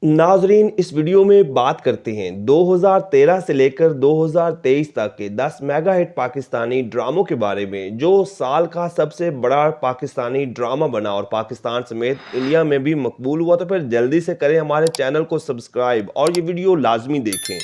नाजरीन, इस वीडियो में बात करते हैं 2013 से लेकर 2023 तक के 10 मेगा हिट पाकिस्तानी ड्रामों के बारे में, जो साल का सबसे बड़ा पाकिस्तानी ड्रामा बना और पाकिस्तान समेत इंडिया में भी मकबूल हुआ। तो फिर जल्दी से करें हमारे चैनल को सब्सक्राइब और ये वीडियो लाजमी देखें।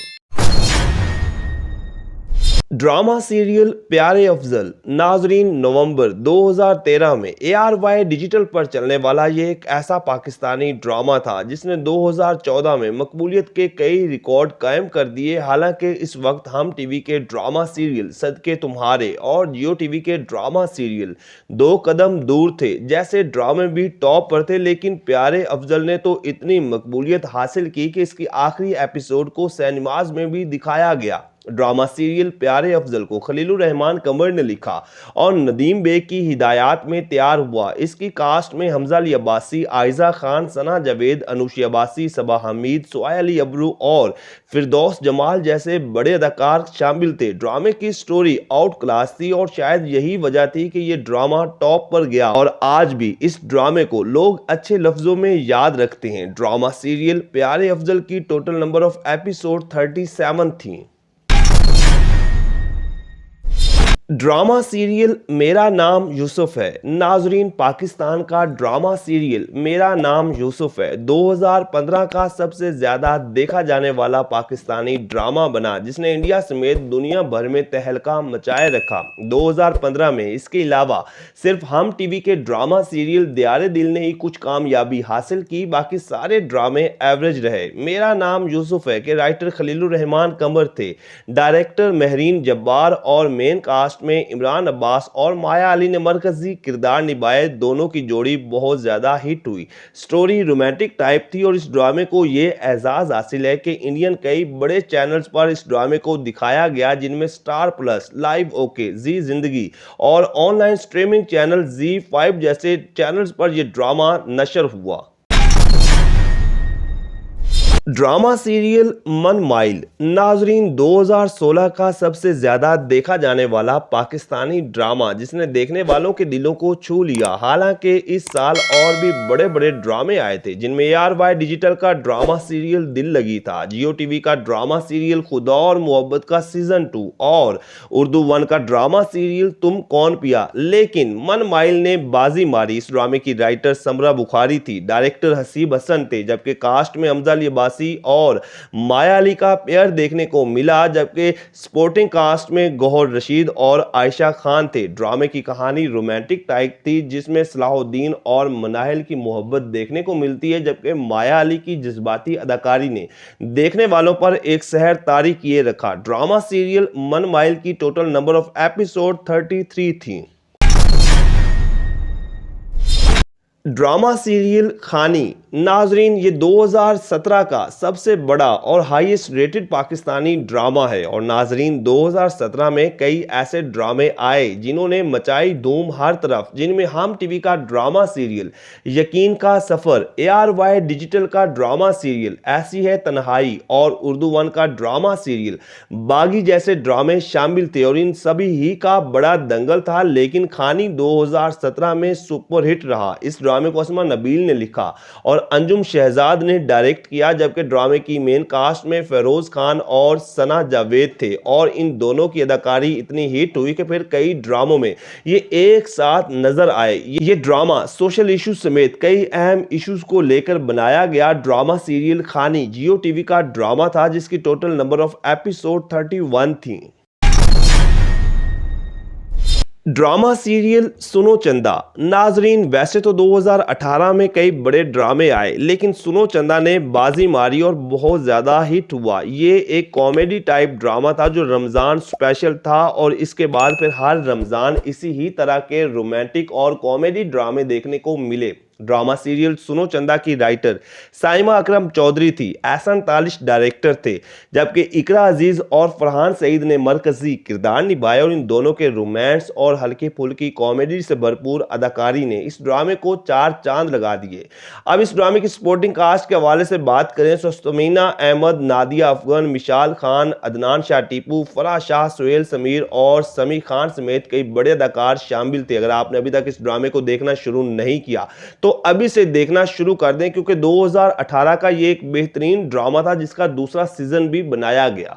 ड्रामा सीरियल प्यारे अफजल। नाजरीन, नवंबर 2013 में ARY डिजिटल पर चलने वाला ये एक ऐसा पाकिस्तानी ड्रामा था जिसने 2014 में मकबूलियत के कई रिकॉर्ड कायम कर दिए। हालांकि इस वक्त हम टीवी के ड्रामा सीरियल सदके तुम्हारे और जियो टीवी के ड्रामा सीरियल दो कदम दूर थे जैसे ड्रामे भी टॉप पर थे, लेकिन प्यारे अफजल ने तो इतनी मकबूलियत हासिल की कि इसकी आखिरी एपिसोड को सिनेमाज में भी दिखाया गया। ड्रामा सीरियल प्यारे अफजल को खलीलुर रहमान कमर ने लिखा और नदीम बेग की हिदायत में तैयार हुआ। इसकी कास्ट में हमजा अली अब्बासी, आयजा खान, सना जावेद, अनुशी अब्बासी, सबा हमीद, सुआय अली अबरू और फिरदौस जमाल जैसे बड़े अदाकार शामिल थे। ड्रामे की स्टोरी आउट क्लास थी और शायद यही वजह थी कि ये ड्रामा टॉप पर गया और आज भी इस ड्रामे को लोग अच्छे लफ्जों में याद रखते हैं। ड्रामा सीरियल प्यारे अफजल की टोटल नंबर ऑफ एपिसोड 37 थी। ड्रामा सीरियल मेरा नाम यूसुफ है। नाजरीन, पाकिस्तान का ड्रामा सीरियल मेरा नाम यूसुफ है 2015 का सबसे ज्यादा देखा जाने वाला पाकिस्तानी ड्रामा बना, जिसने इंडिया समेत दुनिया भर में तहलका मचाए रखा। 2015 में इसके अलावा सिर्फ हम टीवी के ड्रामा सीरियल दियारे दिल ने ही कुछ कामयाबी हासिल की, बाकी सारे ड्रामे एवरेज रहे। मेरा नाम यूसुफ है के राइटर खलीलुर रहमान कमर थे, डायरेक्टर महरीन जब्बार और मेन कास्ट में इमरान अब्बास और माया अली ने मरकजी किरदार निभाए। दोनों की जोड़ी बहुत ज्यादा हिट हुई। स्टोरी रोमांटिक टाइप थी और इस ड्रामे को ये एजाज हासिल है कि इंडियन कई बड़े चैनल्स पर इस ड्रामे को दिखाया गया, जिनमें स्टार प्लस, लाइव ओके, जी जिंदगी और ऑनलाइन स्ट्रीमिंग चैनल Z5 जैसे चैनल्स पर यह ड्रामा नशर हुआ। ड्रामा सीरियल मन माइल। नाजरीन, 2016 का सबसे ज्यादा देखा जाने वाला पाकिस्तानी ड्रामा जिसने देखने वालों के दिलों को छू लिया। हालांकि इस साल और भी बड़े बड़े ड्रामे आए थे, जिनमें ARY डिजिटल का ड्रामा सीरियल दिल लगी था, जियो टीवी का ड्रामा सीरियल खुदा और मोहब्बत का सीजन 2 और उर्दू 1 का ड्रामा सीरियल तुम कौन पिया। लेकिन मन माइल ने बाजी मारी। इस ड्रामे की राइटर समरा बुखारी थी, डायरेक्टर हसीब हसन थे, जबकि कास्ट में हमजा अली अब्बासी और माया अली का पेयर देखने को मिला, जबकि सपोर्टिंग कास्ट में गौहर रशीद और आयशा खान थे। ड्रामे की कहानी रोमांटिक टाइप थी, जिसमें सलाहुद्दीन और मनाहिल की मोहब्बत देखने को मिलती है, जबकि माया अली की जज्बाती अदाकारी ने देखने वालों पर एक सहर तारी किए रखा। ड्रामा सीरियल मन माइल की टोटल नंबर ऑफ एपिसोड 33 थी। ड्रामा सीरियल खानी। नाजरीन, ये 2017 का सबसे बड़ा और हाईएस्ट रेटेड पाकिस्तानी ड्रामा है और नाजरीन 2017 में कई ऐसे ड्रामे आए जिन्होंने मचाई धूम हर तरफ, जिनमें हम टीवी का ड्रामा सीरियल यकीन का सफर, ARY डिजिटल का ड्रामा सीरियल ऐसी है तन्हाई और उर्दू 1 का ड्रामा सीरियल बागी जैसे ड्रामे शामिल थे और इन सभी ही का बड़ा दंगल था। लेकिन खानी 2017 में सुपरहिट रहा। इस ड्रामे को असमा नबील ने लिखा और अंजुम शहजाद ने डायरेक्ट किया, जबकि ड्रामे की मेन कास्ट में फेरोज खान और सना जावेद थे और इन दोनों की अदाकारी इतनी हिट हुई कि फिर कई ड्रामों में ये एक साथ नजर आए। ये ड्रामा सोशल इश्यूज समेत कई अहम इश्यूज को लेकर बनाया गया। ड्रामा सीरियल खानी जियो टीवी का ड्रामा था, जिसकी टोटल नंबर ऑफ एपिसोड 31 थी। ड्रामा सीरियल सुनो चंदा। नाजरीन, वैसे तो 2018 में कई बड़े ड्रामे आए, लेकिन सुनो चंदा ने बाजी मारी और बहुत ज़्यादा हिट हुआ। ये एक कॉमेडी टाइप ड्रामा था जो रमज़ान स्पेशल था और इसके बाद फिर हर रमज़ान इसी ही तरह के रोमांटिक और कॉमेडी ड्रामे देखने को मिले। ड्रामा सीरियल सुनो चंदा की राइटर साइमा अकरम चौधरी थी, एहसन तालिश डायरेक्टर थे, जबकि इकरा अजीज और फरहान सईद ने मरकजी किरदार निभाए और इन दोनों के रोमांस और हल्की फुल्की कॉमेडी से भरपूर अदाकारी ने इस ड्रामे को 4 चांद लगा दिए। अब इस ड्रामे की सपोर्टिंग कास्ट के हवाले से बात करें तो तमीना अहमद, नादिया अफगन, मिशाल खान, अदनान शाह टीपू, फराह शाह, सुहेल समीर और समी खान समेत कई बड़े अदाकार शामिल थे। अगर आपने अभी तक इस ड्रामे को देखना शुरू नहीं किया तो تو ابھی سے دیکھنا شروع کر دیں کیونکہ 2018 کا یہ ایک بہترین ڈرامہ تھا جس کا دوسرا سیزن بھی بنایا گیا۔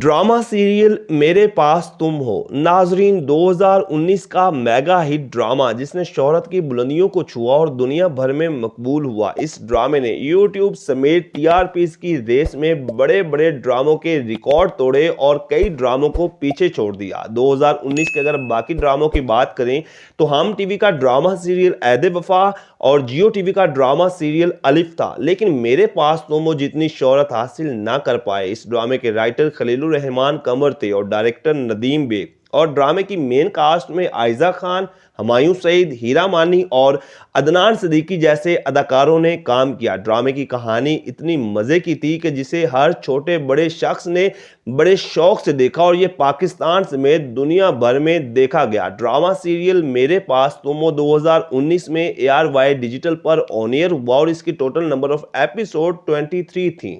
ڈرامہ سیریل میرے پاس تم ہو ناظرین 2019 کا میگا ہٹ ڈرامہ جس نے شہرت کی بلندیوں کو چھوا اور دنیا بھر میں مقبول ہوا۔ اس ڈرامے نے یوٹیوب سمیت ٹی آر پیز کی ریس میں بڑے بڑے ڈراموں کے ریکارڈ توڑے اور کئی ڈراموں کو پیچھے چھوڑ دیا۔ 2019 کے اگر باقی ڈراموں کی بات کریں تو ہم ٹی وی کا ڈرامہ سیریل عہد وفا اور جیو ٹی وی کا ڈرامہ سیریل الف تھا، لیکن میرے پاس تم ہو جتنی شہرت حاصل نہ کر پائے۔ اس ڈرامے کے رائٹر خلیل الرحمان قمر تھے اور ڈائریکٹر ندیم بیگ، اور ڈرامے کی مین کاسٹ میں عائزہ خان، ہمایوں سعید، ہیرا مانی اور عدنان صدیقی جیسے اداکاروں نے کام کیا۔ ڈرامے کی کہانی اتنی مزے کی تھی کہ جسے ہر چھوٹے بڑے شخص نے بڑے شوق سے دیکھا اور یہ پاکستان سمیت دنیا بھر میں دیکھا گیا۔ ڈرامہ سیریل میرے پاس تم ہو 2019 میں ARY ڈیجیٹل پر آن ایئر ہوا اور اس کی ٹوٹل نمبر آف ایپیسوڈ 23 تھیں۔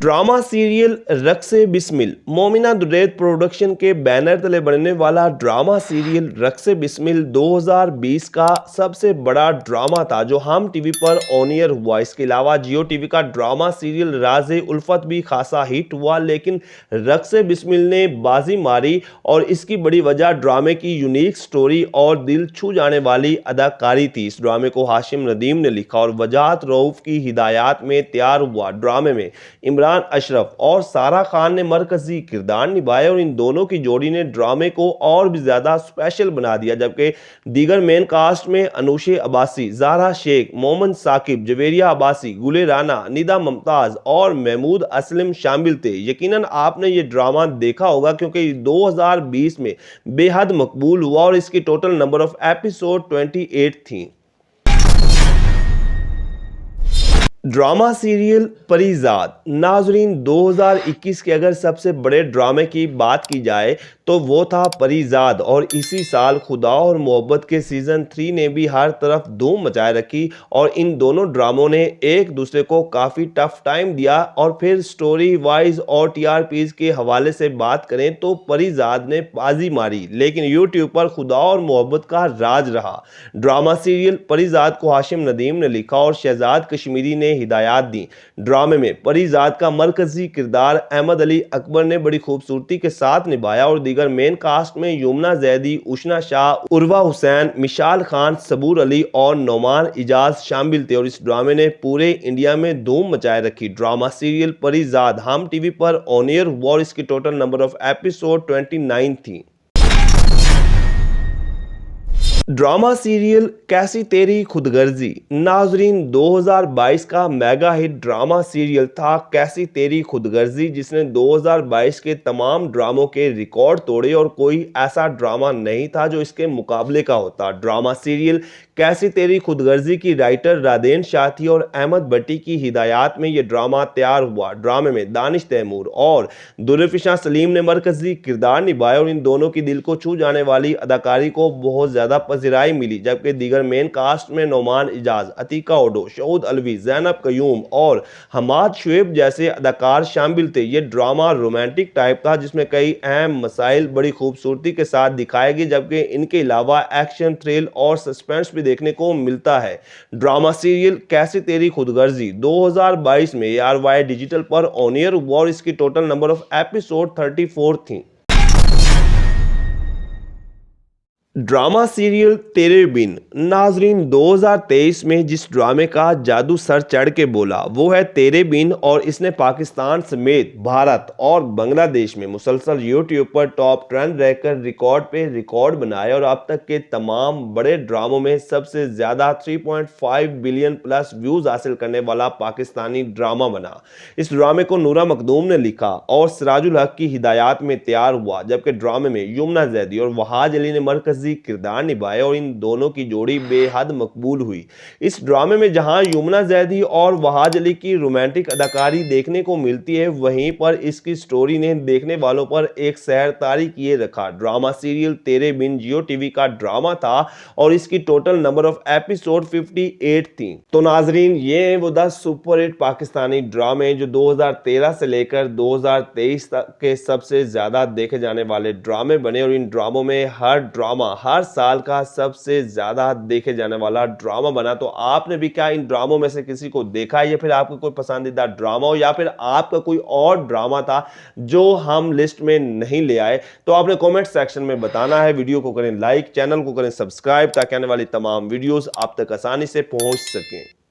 ڈرامہ سیریل رقص بسمل مومنہ درید پروڈکشن کے بینر تلے بننے والا ڈرامہ سیریل رقص بسمل 2020 کا سب سے بڑا ڈرامہ تھا جو ہم ٹی وی پر آن ایئر ہوا۔ اس کے علاوہ جیو ٹی وی کا ڈرامہ سیریل راز الفت بھی خاصا ہٹ ہوا، لیکن رقص بسمل نے بازی ماری اور اس کی بڑی وجہ ڈرامے کی یونیک سٹوری اور دل چھو جانے والی اداکاری تھی۔ اس ڈرامے کو ہاشم ندیم نے لکھا اور وجاہت رؤف کی ہدایات میں تیار ہوا۔ ڈرامے میں عمران اشرف اور سارہ خان نے مرکزی کردار نبھائے اور ان دونوں کی جوڑی نے ڈرامے کو اور بھی زیادہ سپیشل بنا دیا، جبکہ دیگر مین کاسٹ میں انوش عباسی، زہرا شیخ، مومن ثاقب، جویریہ عباسی، گل رانا، ندا ممتاز اور محمود اسلم شامل تھے۔ یقیناً آپ نے یہ ڈرامہ دیکھا ہوگا کیونکہ 2020 میں بے حد مقبول ہوا اور اس کی ٹوٹل نمبر آف ایپیسوڈ 28 تھیں۔ ڈرامہ سیریل پری زاد ناظرین 2021 کے اگر سب سے بڑے ڈرامے کی بات کی جائے تو وہ تھا پری زاد، اور اسی سال خدا اور محبت کے سیزن 3 نے بھی ہر طرف دھوم مچائے رکھی اور ان دونوں ڈراموں نے ایک دوسرے کو کافی ٹف ٹائم دیا۔ اور پھر سٹوری وائز اور ٹی آر پیز کے حوالے سے بات کریں تو پری زاد نے بازی ماری، لیکن یوٹیوب پر خدا اور محبت کا راج رہا۔ ڈرامہ سیریل پری زاد کو ہاشم ندیم نے لکھا اور شہزاد کشمیری نے ہدایات دی۔ ڈرامے میں پری زاد کا مرکزی کردار احمد علی اکبر نے بڑی خوبصورتی کے ساتھ نبھایا اور دیگر مین کاسٹ میں یمنا زیدی، اشنا شاہ، عروہ حسین، مشال خان، صبور علی اور نعمان اجاز شامل تھے، اور اس ڈرامے نے پورے انڈیا میں دھوم مچائے رکھی۔ ڈرامہ سیریل پری زاد ہم ٹی وی پر آن ایئر ہوا اور اس کی ٹوٹل نمبر آف ایپیسوڈ 29 تھی۔ ڈرامہ سیریل کیسی تیری خود غرضی ناظرین 2022 کا میگا ہٹ ڈرامہ سیریل تھا کیسی تیری خود غرضی، جس نے 2022 کے تمام ڈراموں کے ریکارڈ توڑے اور کوئی ایسا ڈرامہ نہیں تھا جو اس کے مقابلے کا ہوتا۔ ڈرامہ سیریل کیسی تیری خود غرضی کی رائٹر رادین شاہ تھی اور احمد بھٹی کی ہدایات میں یہ ڈرامہ تیار ہوا۔ ڈرامے میں دانش تیمور اور درفشاں سلیم نے مرکزی کردار نبھائے اور ان دونوں کی دل کو چھو جانے والی اداکاری کو بہت زیادہ پذیرائی ملی، جبکہ دیگر مین کاسٹ میں نعمان اجاز، عتیقہ اوڈو، شعود علوی، زینب قیوم اور حماد شعیب جیسے اداکار شامل تھے۔ یہ ڈرامہ رومانٹک ٹائپ تھا جس میں کئی اہم مسائل بڑی خوبصورتی کے ساتھ دکھائے گئے، جبکہ ان کے علاوہ ایکشن، تھرل اور سسپینس بھی دیکھنے کو ملتا ہے۔ ڈرامہ سیریل کیسی تیری خود غرضی 2022 میں ARY ڈیجیٹل پر آن ایئر ہوا اور اس کی ٹوٹل نمبر آف ایپیسوڈ 34 تھیں۔ ڈرامہ سیریل تیرے بن ناظرین 2023 میں جس ڈرامے کا جادو سر چڑھ کے بولا وہ ہے تیرے بن، اور اس نے پاکستان سمیت بھارت اور بنگلہ دیش میں مسلسل یوٹیوب پر ٹاپ ٹرینڈ رہ کر ریکارڈ پہ ریکارڈ بنائے اور اب تک کے تمام بڑے ڈراموں میں سب سے زیادہ 3.5 بلین پلس ویوز حاصل کرنے والا پاکستانی ڈرامہ بنا۔ اس ڈرامے کو نورہ مخدوم نے لکھا اور سراج الحق کی ہدایات میں تیار ہوا، جبکہ ڈرامے میں یمنا زیدی اور وحاج علی نے مرکزی मर्जी किरदार निभाए और इन दोनों की जोड़ी बेहद मकबूल हुई। इस ड्रामे में जहां यमुना जैदी और वहाज अली की रोमांटिक अदाकारी देखने को मिलती है, वहीं पर इसकी स्टोरी ने देखने वालों पर एक सहर तारी किए रखा। ड्रामा सीरियल तेरे बिन जियो टीवी का ड्रामा था और इसकी टोटल नंबर ऑफ एपिसोड 58 थी। तो नाजरीन, ये हैं वो 10 सुपरहिट पाकिस्तानी ड्रामे जो 2013 से लेकर 2023 तक के सबसे ज्यादा देखे जाने वाले ड्रामे बने, और इन ड्रामों में हर ड्रामा हर साल का सबसे ज्यादा देखे जाने वाला ड्रामा बना। तो आपने भी क्या इन ड्रामों में से किसी को देखा है, या फिर आपका कोई पसंदीदा ड्रामा हो, या फिर आपका कोई और ड्रामा था जो हम लिस्ट में नहीं ले आए? तो आपने कमेंट सेक्शन में बताना है। वीडियो को करें लाइक, चैनल को करें सब्सक्राइब, ताकि आने वाली तमाम वीडियोस आप तक आसानी से पहुंच सकें।